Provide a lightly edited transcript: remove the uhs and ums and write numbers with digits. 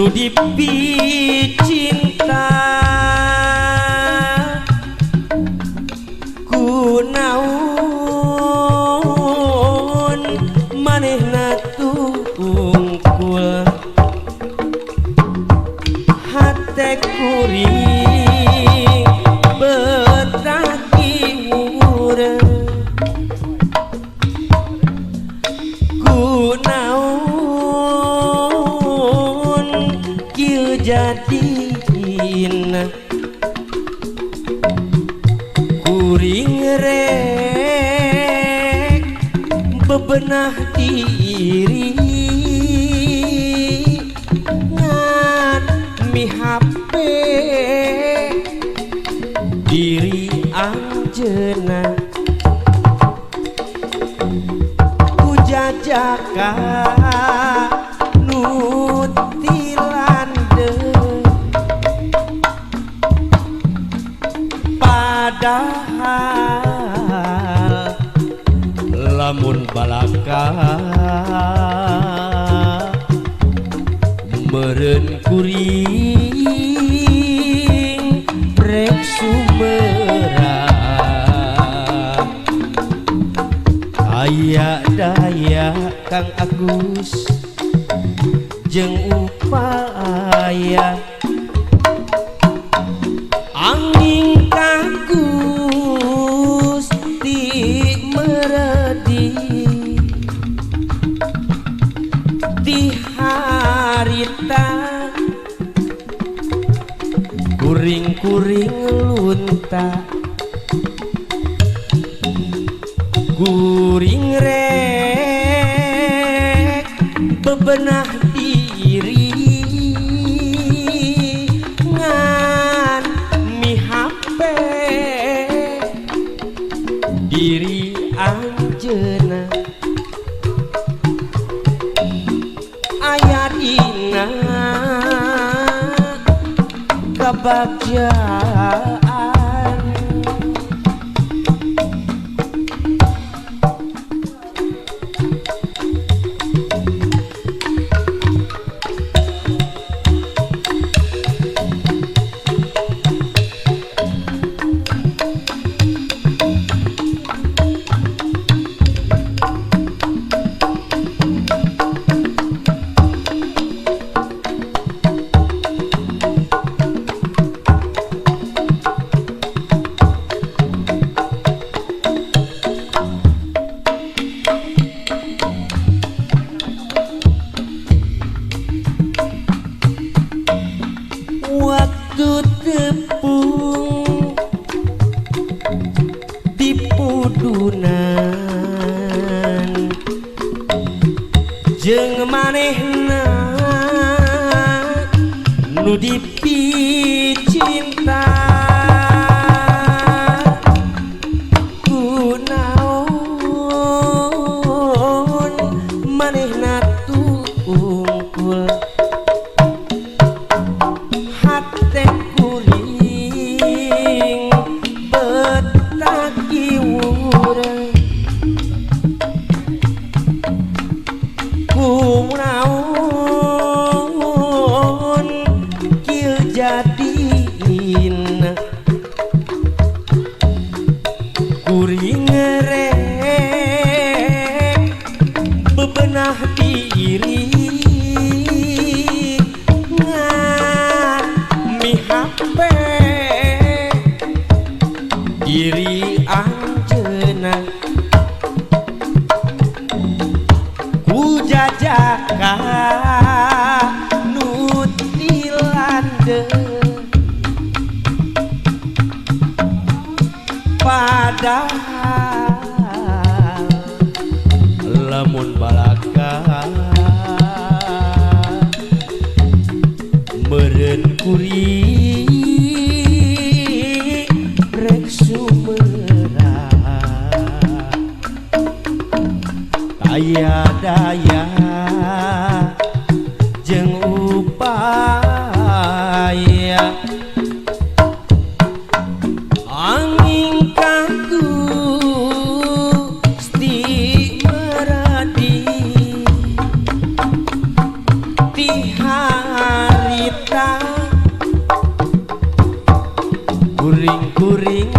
nu dipicinta kunaon manehna tungkul hate kuring betaki urang kunaon kieu jadina kuring rek bebenah diri ngan mihape diri anjeunna ku jajaka nutilande padahal lamun balaka meureun kuring rek sumerah aya daya Kang Agus jeung upaya angin ka Gusti meredi di harita kuring-kuring lunta kuring rek bebenah diri ngan mihape diri anjeunna aya dina kebagjaan waktu tepung di pudunan jeung manehna nu dipicinta kunaon manehna tungkul hate kuring betaki urang kunaon kieu jadina kuring rek bebenah diri ngan mihape diri anjeunna ku jajaka nutilande padahal lamun balaka meureun kuring rek sumerah aya daya jeung upaya angin ka Gusti meredi ti harita kuring-kuring